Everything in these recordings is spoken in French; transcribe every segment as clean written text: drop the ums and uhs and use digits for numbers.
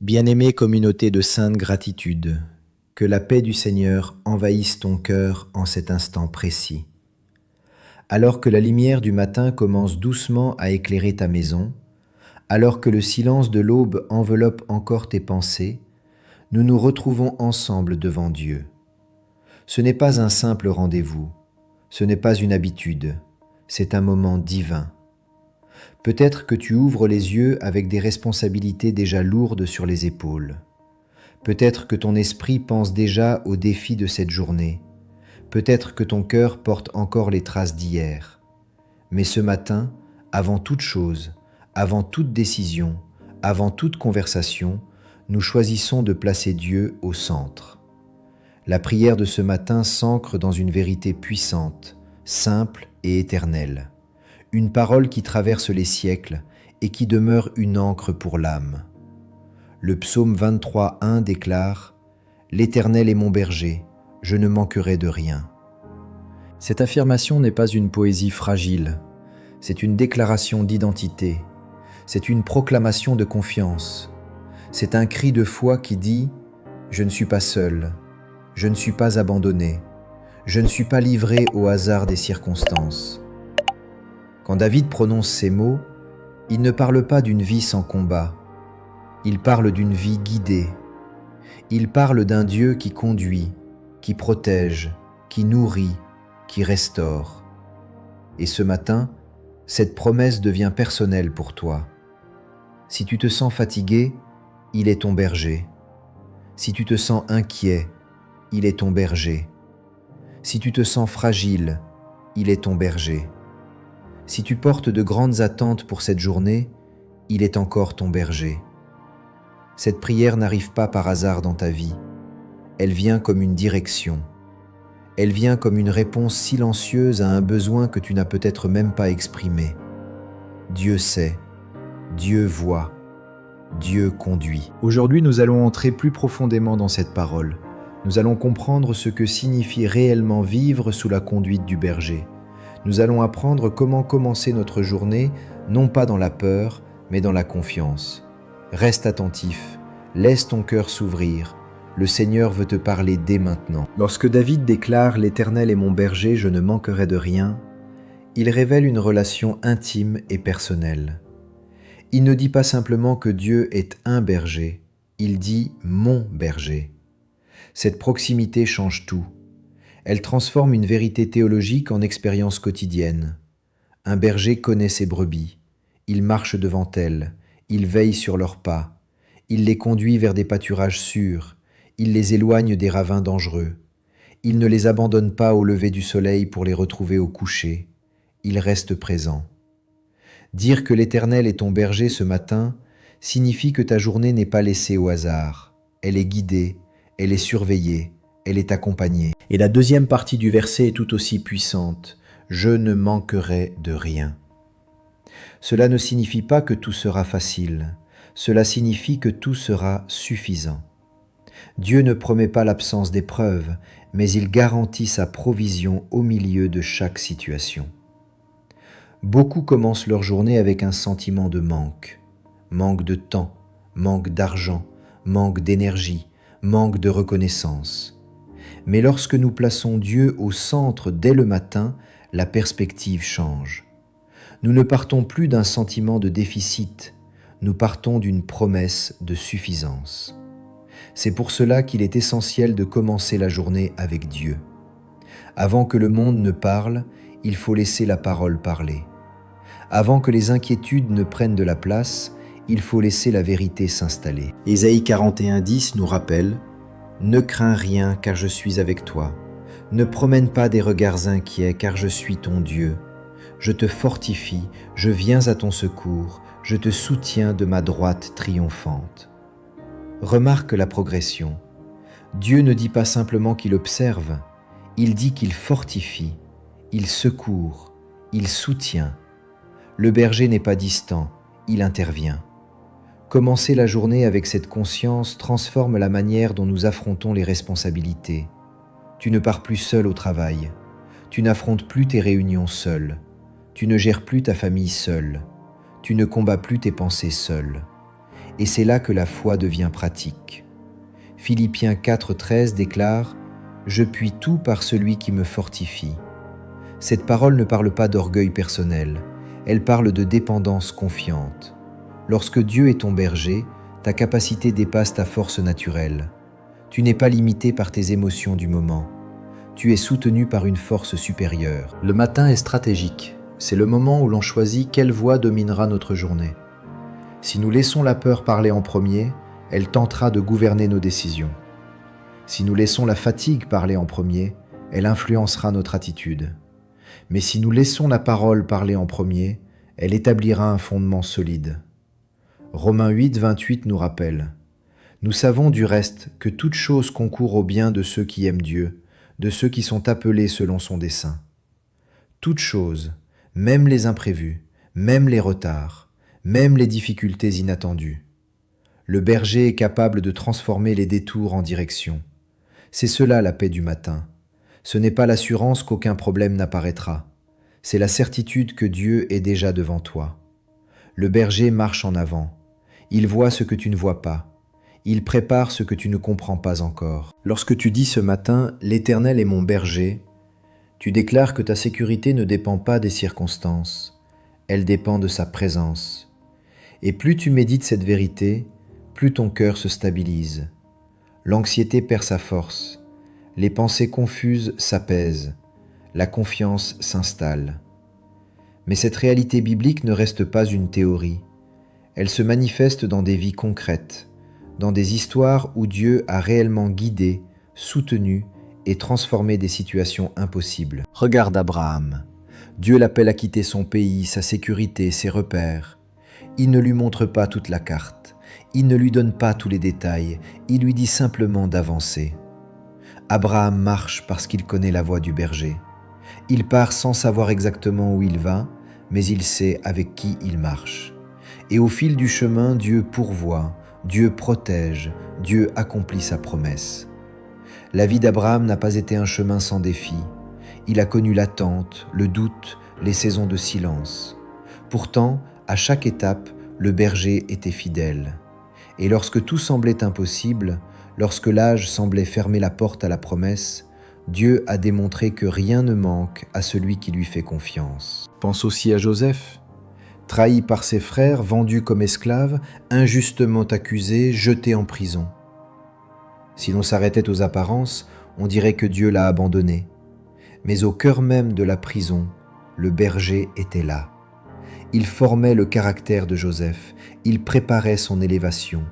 Bien-aimée communauté de sainte gratitude, que la paix du Seigneur envahisse ton cœur en cet instant précis. Alors que la lumière du matin commence doucement à éclairer ta maison, alors que le silence de l'aube enveloppe encore tes pensées, nous nous retrouvons ensemble devant Dieu. Ce n'est pas un simple rendez-vous, ce n'est pas une habitude, c'est un moment divin. Peut-être que tu ouvres les yeux avec des responsabilités déjà lourdes sur les épaules. Peut-être que ton esprit pense déjà aux défis de cette journée. Peut-être que ton cœur porte encore les traces d'hier. Mais ce matin, avant toute chose, avant toute décision, avant toute conversation, nous choisissons de placer Dieu au centre. La prière de ce matin s'ancre dans une vérité puissante, simple et éternelle. Une parole qui traverse les siècles et qui demeure une encre pour l'âme. Le psaume 23:1 déclare « L'Éternel est mon berger, je ne manquerai de rien ». Cette affirmation n'est pas une poésie fragile, c'est une déclaration d'identité, c'est une proclamation de confiance, c'est un cri de foi qui dit « Je ne suis pas seul, je ne suis pas abandonné, je ne suis pas livré au hasard des circonstances ». Quand David prononce ces mots, il ne parle pas d'une vie sans combat, il parle d'une vie guidée. Il parle d'un Dieu qui conduit, qui protège, qui nourrit, qui restaure. Et ce matin, cette promesse devient personnelle pour toi. Si tu te sens fatigué, il est ton berger. Si tu te sens inquiet, il est ton berger. Si tu te sens fragile, il est ton berger. Si tu portes de grandes attentes pour cette journée, il est encore ton berger. Cette prière n'arrive pas par hasard dans ta vie. Elle vient comme une direction. Elle vient comme une réponse silencieuse à un besoin que tu n'as peut-être même pas exprimé. Dieu sait, Dieu voit, Dieu conduit. Aujourd'hui, nous allons entrer plus profondément dans cette parole. Nous allons comprendre ce que signifie réellement vivre sous la conduite du berger. Nous allons apprendre comment commencer notre journée, non pas dans la peur, mais dans la confiance. Reste attentif, laisse ton cœur s'ouvrir. Le Seigneur veut te parler dès maintenant. Lorsque David déclare « L'Éternel est mon berger, je ne manquerai de rien », il révèle une relation intime et personnelle. Il ne dit pas simplement que Dieu est un berger, il dit « mon berger ». Cette proximité change tout. Elle transforme une vérité théologique en expérience quotidienne. Un berger connaît ses brebis, il marche devant elles, il veille sur leurs pas, il les conduit vers des pâturages sûrs, il les éloigne des ravins dangereux, il ne les abandonne pas au lever du soleil pour les retrouver au coucher, il reste présent. Dire que l'Éternel est ton berger ce matin signifie que ta journée n'est pas laissée au hasard, elle est guidée, elle est surveillée, elle est accompagnée. Et la deuxième partie du verset est tout aussi puissante. Je ne manquerai de rien. Cela ne signifie pas que tout sera facile. Cela signifie que tout sera suffisant. Dieu ne promet pas l'absence d'épreuves, mais il garantit sa provision au milieu de chaque situation. Beaucoup commencent leur journée avec un sentiment de manque. Manque de temps, manque d'argent, manque d'énergie, manque de reconnaissance. Mais lorsque nous plaçons Dieu au centre dès le matin, la perspective change. Nous ne partons plus d'un sentiment de déficit, nous partons d'une promesse de suffisance. C'est pour cela qu'il est essentiel de commencer la journée avec Dieu. Avant que le monde ne parle, il faut laisser la parole parler. Avant que les inquiétudes ne prennent de la place, il faut laisser la vérité s'installer. Ésaïe 41:10 nous rappelle « Ne crains rien car je suis avec toi. Ne promène pas des regards inquiets car je suis ton Dieu. Je te fortifie, je viens à ton secours, je te soutiens de ma droite triomphante. » Remarque la progression. Dieu ne dit pas simplement qu'il observe, il dit qu'il fortifie, il secourt, il soutient. Le berger n'est pas distant, il intervient. Commencer la journée avec cette conscience transforme la manière dont nous affrontons les responsabilités. Tu ne pars plus seul au travail. Tu n'affrontes plus tes réunions seul. Tu ne gères plus ta famille seul. Tu ne combats plus tes pensées seul. et c'est là que la foi devient pratique. Philippiens 4,13 déclare « Je puis tout par celui qui me fortifie ». Cette parole ne parle pas d'orgueil personnel, elle parle de dépendance confiante. Lorsque Dieu est ton berger, ta capacité dépasse ta force naturelle. Tu n'es pas limité par tes émotions du moment. Tu es soutenu par une force supérieure. Le matin est stratégique. C'est le moment où l'on choisit quelle voie dominera notre journée. Si nous laissons la peur parler en premier, elle tentera de gouverner nos décisions. Si nous laissons la fatigue parler en premier, elle influencera notre attitude. Mais si nous laissons la parole parler en premier, elle établira un fondement solide. Romains 8, 28 nous rappelle « Nous savons du reste que toute chose concourt au bien de ceux qui aiment Dieu, de ceux qui sont appelés selon son dessein. Toutes choses, même les imprévus, même les retards, même les difficultés inattendues. Le berger est capable de transformer les détours en direction. C'est cela la paix du matin. Ce n'est pas l'assurance qu'aucun problème n'apparaîtra. C'est la certitude que Dieu est déjà devant toi. Le berger marche en avant. Il voit ce que tu ne vois pas. Il prépare ce que tu ne comprends pas encore. Lorsque tu dis ce matin « L'Éternel est mon berger », tu déclares que ta sécurité ne dépend pas des circonstances. Elle dépend de sa présence. Et plus tu médites cette vérité, plus ton cœur se stabilise. L'anxiété perd sa force. Les pensées confuses s'apaisent, la confiance s'installe. Mais cette réalité biblique ne reste pas une théorie. Elle se manifeste dans des vies concrètes, dans des histoires où Dieu a réellement guidé, soutenu et transformé des situations impossibles. Regarde Abraham. Dieu l'appelle à quitter son pays, sa sécurité, ses repères. Il ne lui montre pas toute la carte. Il ne lui donne pas tous les détails. Il lui dit simplement d'avancer. Abraham marche parce qu'il connaît la voie du berger. Il part sans savoir exactement où il va, mais il sait avec qui il marche. Et au fil du chemin, Dieu pourvoit, Dieu protège, Dieu accomplit sa promesse. La vie d'Abraham n'a pas été un chemin sans défis. Il a connu l'attente, le doute, les saisons de silence. Pourtant, à chaque étape, le berger était fidèle. Et lorsque tout semblait impossible, lorsque l'âge semblait fermer la porte à la promesse, Dieu a démontré que rien ne manque à celui qui lui fait confiance. Pense aussi à Joseph. Trahi par ses frères, vendu comme esclave, injustement accusé, jeté en prison. Si l'on s'arrêtait aux apparences, on dirait que Dieu l'a abandonné. Mais au cœur même de la prison, le berger était là. Il formait le caractère de Joseph, il préparait son élévation.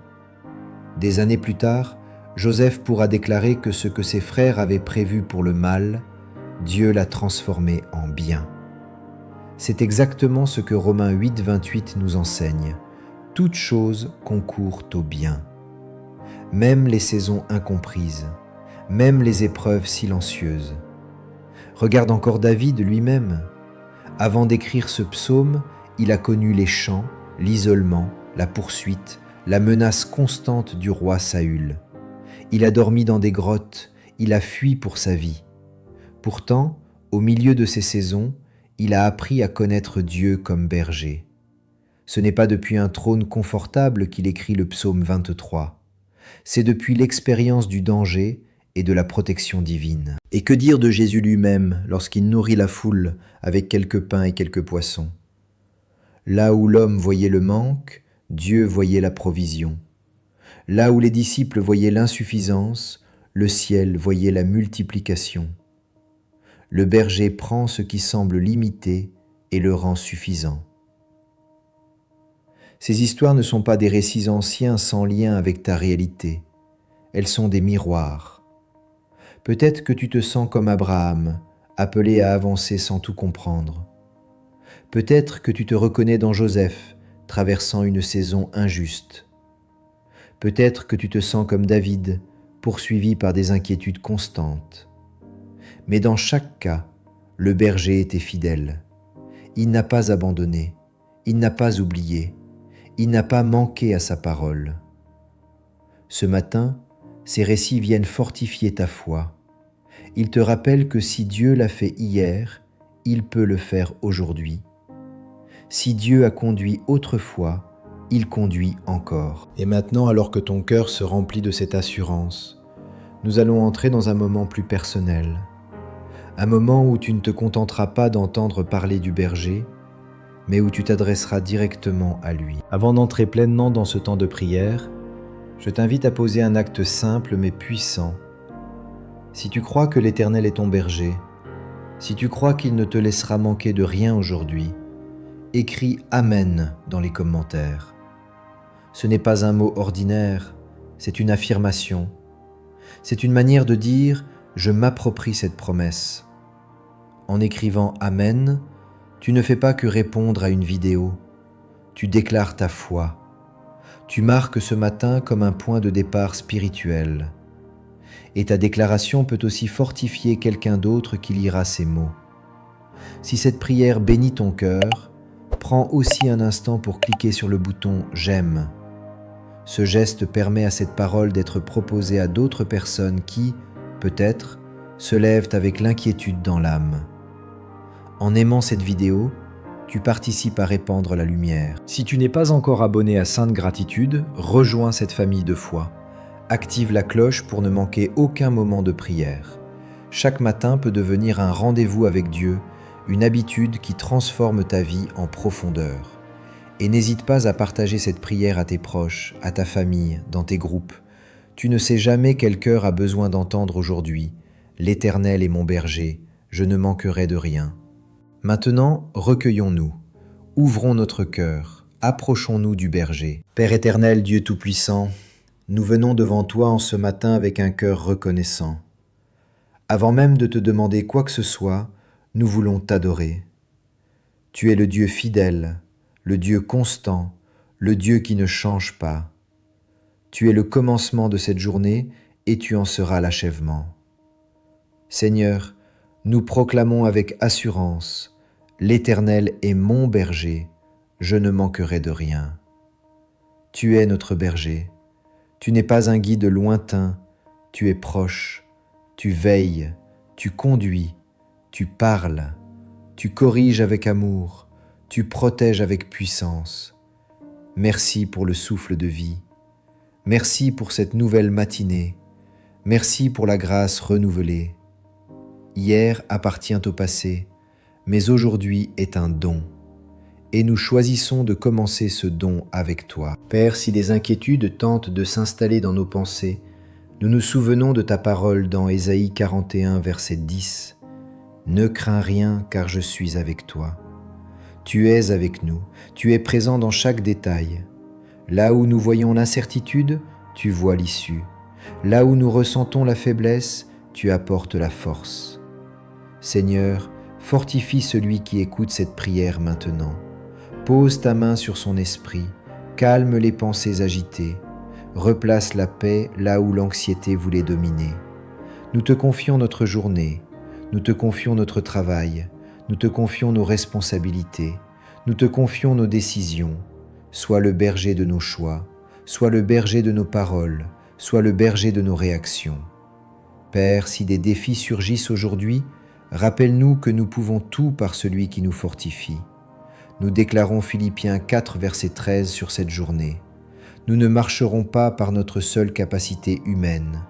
Des années plus tard, Joseph pourra déclarer que ce que ses frères avaient prévu pour le mal, Dieu l'a transformé en bien. C'est exactement ce que Romains 8, 28 nous enseigne. Toutes choses concourent au bien. Même les saisons incomprises, même les épreuves silencieuses. Regarde encore David lui-même. Avant d'écrire ce psaume, il a connu les chants, l'isolement, la poursuite, la menace constante du roi Saül. Il a dormi dans des grottes, il a fui pour sa vie. Pourtant, au milieu de ces saisons, il a appris à connaître Dieu comme berger. Ce n'est pas depuis un trône confortable qu'il écrit le psaume 23. C'est depuis l'expérience du danger et de la protection divine. Et que dire de Jésus lui-même lorsqu'il nourrit la foule avec quelques pains et quelques poissons? Là où l'homme voyait le manque, Dieu voyait la provision. Là où les disciples voyaient l'insuffisance, le ciel voyait la multiplication. Le berger prend ce qui semble limité et le rend suffisant. Ces histoires ne sont pas des récits anciens sans lien avec ta réalité. Elles sont des miroirs. Peut-être que tu te sens comme Abraham, appelé à avancer sans tout comprendre. Peut-être que tu te reconnais dans Joseph, traversant une saison injuste. Peut-être que tu te sens comme David, poursuivi par des inquiétudes constantes. Mais dans chaque cas, le berger était fidèle. Il n'a pas abandonné, il n'a pas oublié, il n'a pas manqué à sa parole. Ce matin, ces récits viennent fortifier ta foi. Ils te rappellent que si Dieu l'a fait hier, il peut le faire aujourd'hui. Si Dieu a conduit autrefois, il conduit encore. Et maintenant, alors que ton cœur se remplit de cette assurance, nous allons entrer dans un moment plus personnel. Un moment où tu ne te contenteras pas d'entendre parler du berger, mais où tu t'adresseras directement à lui. Avant d'entrer pleinement dans ce temps de prière, je t'invite à poser un acte simple mais puissant. Si tu crois que l'Éternel est ton berger, si tu crois qu'il ne te laissera manquer de rien aujourd'hui, écris « Amen » dans les commentaires. Ce n'est pas un mot ordinaire, c'est une affirmation. C'est une manière de dire « Je m'approprie cette promesse ». En écrivant « Amen », tu ne fais pas que répondre à une vidéo, tu déclares ta foi. Tu marques ce matin comme un point de départ spirituel. Et ta déclaration peut aussi fortifier quelqu'un d'autre qui lira ces mots. Si cette prière bénit ton cœur, prends aussi un instant pour cliquer sur le bouton « J'aime ». Ce geste permet à cette parole d'être proposée à d'autres personnes qui, peut-être, se lèvent avec l'inquiétude dans l'âme. En aimant cette vidéo, tu participes à répandre la lumière. Si tu n'es pas encore abonné à Sainte Gratitude, rejoins cette famille de foi. Active la cloche pour ne manquer aucun moment de prière. Chaque matin peut devenir un rendez-vous avec Dieu, une habitude qui transforme ta vie en profondeur. Et n'hésite pas à partager cette prière à tes proches, à ta famille, dans tes groupes. Tu ne sais jamais quel cœur a besoin d'entendre aujourd'hui. L'Éternel est mon berger, je ne manquerai de rien. Maintenant, recueillons-nous, ouvrons notre cœur, approchons-nous du berger. Père éternel, Dieu Tout-Puissant, nous venons devant toi en ce matin avec un cœur reconnaissant. Avant même de te demander quoi que ce soit, nous voulons t'adorer. Tu es le Dieu fidèle, le Dieu constant, le Dieu qui ne change pas. Tu es le commencement de cette journée et tu en seras l'achèvement. Seigneur, nous proclamons avec assurance « L'Éternel est mon berger, je ne manquerai de rien ». Tu es notre berger, tu n'es pas un guide lointain, tu es proche, tu veilles, tu conduis, tu parles, tu corriges avec amour, tu protèges avec puissance. Merci pour le souffle de vie, merci pour cette nouvelle matinée, merci pour la grâce renouvelée. Hier appartient au passé, mais aujourd'hui est un don. Et nous choisissons de commencer ce don avec toi. Père, si des inquiétudes tentent de s'installer dans nos pensées, nous nous souvenons de ta parole dans Ésaïe 41, verset 10. « Ne crains rien, car je suis avec toi. Tu es avec nous, tu es présent dans chaque détail. Là où nous voyons l'incertitude, tu vois l'issue. Là où nous ressentons la faiblesse, tu apportes la force. Seigneur, fortifie celui qui écoute cette prière maintenant. Pose ta main sur son esprit, calme les pensées agitées, replace la paix là où l'anxiété voulait dominer. Nous te confions notre journée, nous te confions notre travail, nous te confions nos responsabilités, nous te confions nos décisions. Sois le berger de nos choix, sois le berger de nos paroles, sois le berger de nos réactions. Père, si des défis surgissent aujourd'hui, rappelle-nous que nous pouvons tout par celui qui nous fortifie. Nous déclarons Philippiens 4, verset 13 sur cette journée. Nous ne marcherons pas par notre seule capacité humaine.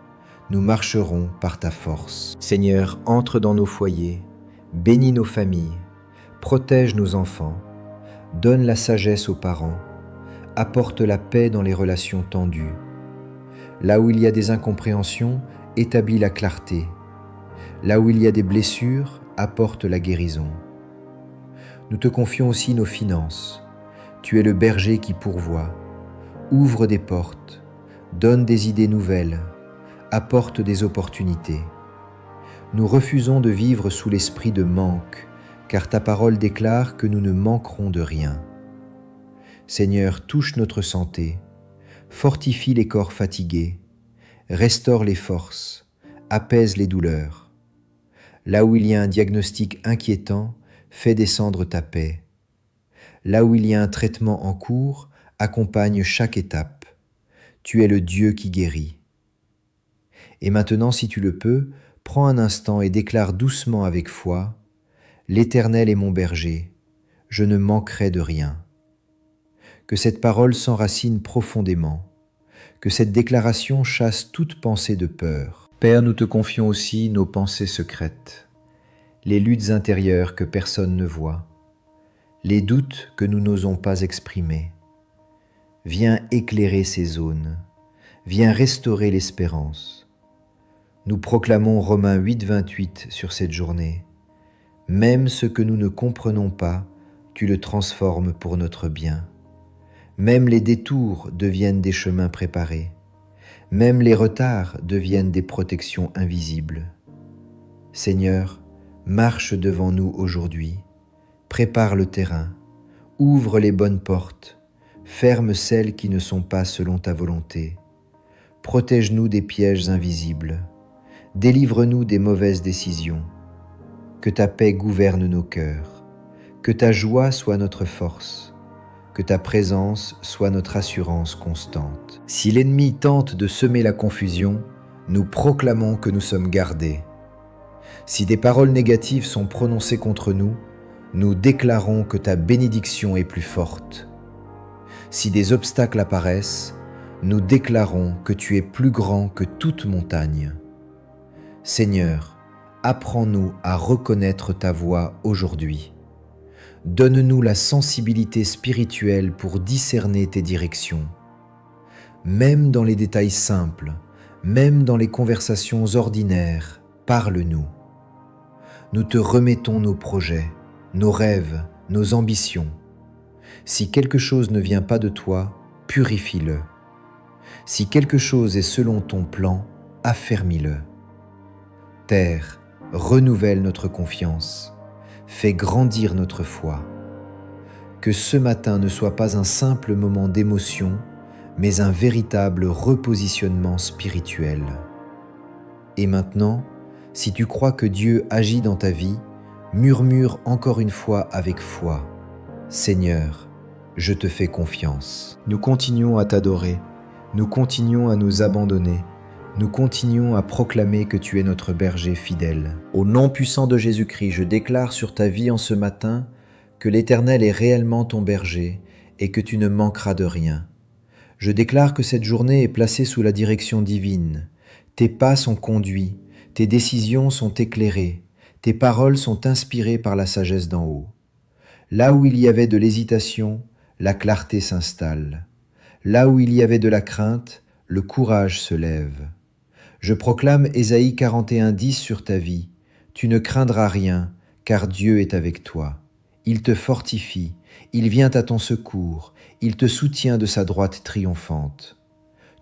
Nous marcherons par ta force. Seigneur, entre dans nos foyers, bénis nos familles, protège nos enfants, donne la sagesse aux parents, apporte la paix dans les relations tendues. Là où il y a des incompréhensions, établis la clarté. Là où il y a des blessures, apporte la guérison. Nous te confions aussi nos finances. Tu es le berger qui pourvoit. Ouvre des portes, donne des idées nouvelles, apporte des opportunités. Nous refusons de vivre sous l'esprit de manque, car ta parole déclare que nous ne manquerons de rien. Seigneur, touche notre santé, fortifie les corps fatigués, restaure les forces, apaise les douleurs. Là où il y a un diagnostic inquiétant, fais descendre ta paix. Là où il y a un traitement en cours, accompagne chaque étape. Tu es le Dieu qui guérit. Et maintenant, si tu le peux, prends un instant et déclare doucement avec foi « L'Éternel est mon berger, je ne manquerai de rien ». que cette parole s'enracine profondément, que cette déclaration chasse toute pensée de peur. Père, nous te confions aussi nos pensées secrètes, les luttes intérieures que personne ne voit, les doutes que nous n'osons pas exprimer. Viens éclairer ces zones, viens restaurer l'espérance. Nous proclamons Romains 8, 28 sur cette journée. Même ce que nous ne comprenons pas, tu le transformes pour notre bien. Même les détours deviennent des chemins préparés. Même les retards deviennent des protections invisibles. Seigneur, marche devant nous aujourd'hui, prépare le terrain, ouvre les bonnes portes, ferme celles qui ne sont pas selon ta volonté. Protège-nous des pièges invisibles, délivre-nous des mauvaises décisions. Que ta paix gouverne nos cœurs, que ta joie soit notre force, que ta présence soit notre assurance constante. Si l'ennemi tente de semer la confusion, nous proclamons que nous sommes gardés. Si des paroles négatives sont prononcées contre nous, nous déclarons que ta bénédiction est plus forte. Si des obstacles apparaissent, nous déclarons que tu es plus grand que toute montagne. Seigneur, apprends-nous à reconnaître ta voix aujourd'hui. Donne-nous la sensibilité spirituelle pour discerner tes directions. Même dans les détails simples, même dans les conversations ordinaires, parle-nous. Nous te remettons nos projets, nos rêves, nos ambitions. Si quelque chose ne vient pas de toi, purifie-le. Si quelque chose est selon ton plan, affermis-le. Terre, renouvelle notre confiance. Fais grandir notre foi. Que ce matin ne soit pas un simple moment d'émotion, mais un véritable repositionnement spirituel. Et maintenant, si tu crois que Dieu agit dans ta vie, murmure encore une fois avec foi. Seigneur, je te fais confiance. Nous continuons à t'adorer, nous continuons à nous abandonner, nous continuons à proclamer que tu es notre berger fidèle. Au nom puissant de Jésus-Christ, je déclare sur ta vie en ce matin que l'Éternel est réellement ton berger et que tu ne manqueras de rien. Je déclare que cette journée est placée sous la direction divine. Tes pas sont conduits, tes décisions sont éclairées, tes paroles sont inspirées par la sagesse d'en haut. Là où il y avait de l'hésitation, la clarté s'installe. Là où il y avait de la crainte, le courage se lève. Je proclame Ésaïe 41:10 sur ta vie. Tu ne craindras rien, car Dieu est avec toi. Il te fortifie, il vient à ton secours, il te soutient de sa droite triomphante.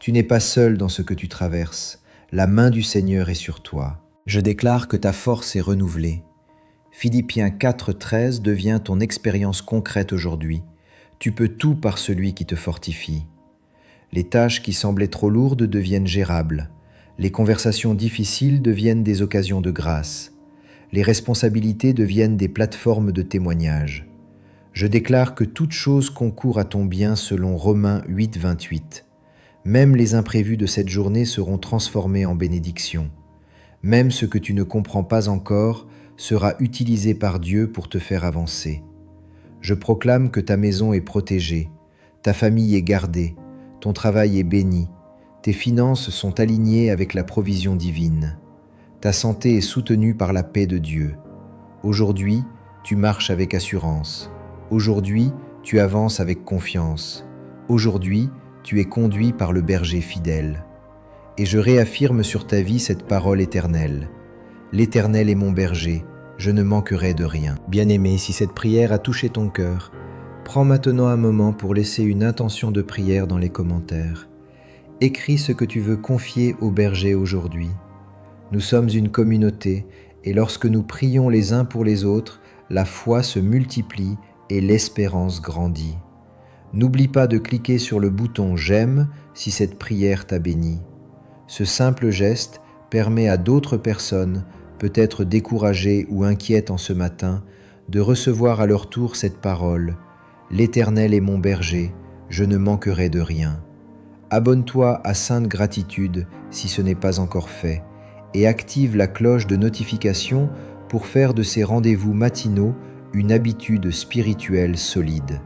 Tu n'es pas seul dans ce que tu traverses, la main du Seigneur est sur toi. Je déclare que ta force est renouvelée. Philippiens 4:13 devient ton expérience concrète aujourd'hui. Tu peux tout par celui qui te fortifie. Les tâches qui semblaient trop lourdes deviennent gérables. Les conversations difficiles deviennent des occasions de grâce. Les responsabilités deviennent des plateformes de témoignage. Je déclare que toute chose concourt à ton bien selon Romains 8, 28. Même les imprévus de cette journée seront transformés en bénédictions. Même ce que tu ne comprends pas encore sera utilisé par Dieu pour te faire avancer. Je proclame que ta maison est protégée, ta famille est gardée, ton travail est béni, tes finances sont alignées avec la provision divine. Ta santé est soutenue par la paix de Dieu. Aujourd'hui, tu marches avec assurance. Aujourd'hui, tu avances avec confiance. Aujourd'hui, tu es conduit par le berger fidèle. Et je réaffirme sur ta vie cette parole éternelle. L'Éternel est mon berger, je ne manquerai de rien. Bien-aimé, si cette prière a touché ton cœur, prends maintenant un moment pour laisser une intention de prière dans les commentaires. Écris ce que tu veux confier au berger aujourd'hui. Nous sommes une communauté et lorsque nous prions les uns pour les autres, la foi se multiplie et l'espérance grandit. N'oublie pas de cliquer sur le bouton « J'aime » si cette prière t'a béni. Ce simple geste permet à d'autres personnes, peut-être découragées ou inquiètes en ce matin, de recevoir à leur tour cette parole « L'Éternel est mon berger, je ne manquerai de rien ». Abonne-toi à Sainte Gratitude si ce n'est pas encore fait et active la cloche de notification pour faire de ces rendez-vous matinaux une habitude spirituelle solide.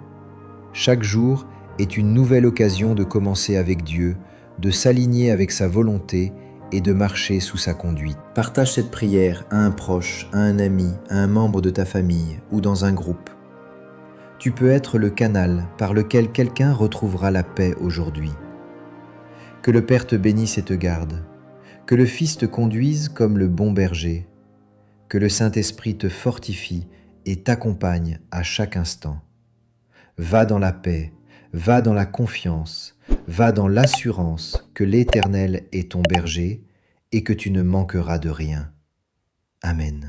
Chaque jour, est une nouvelle occasion de commencer avec Dieu, de s'aligner avec sa volonté et de marcher sous sa conduite. Partage cette prière à un proche, à un ami, à un membre de ta famille ou dans un groupe. Tu peux être le canal par lequel quelqu'un retrouvera la paix aujourd'hui. Que le Père te bénisse et te garde, que le Fils te conduise comme le bon berger, que le Saint-Esprit te fortifie et t'accompagne à chaque instant. Va dans la paix, va dans la confiance, va dans l'assurance que l'Éternel est ton berger et que tu ne manqueras de rien. Amen.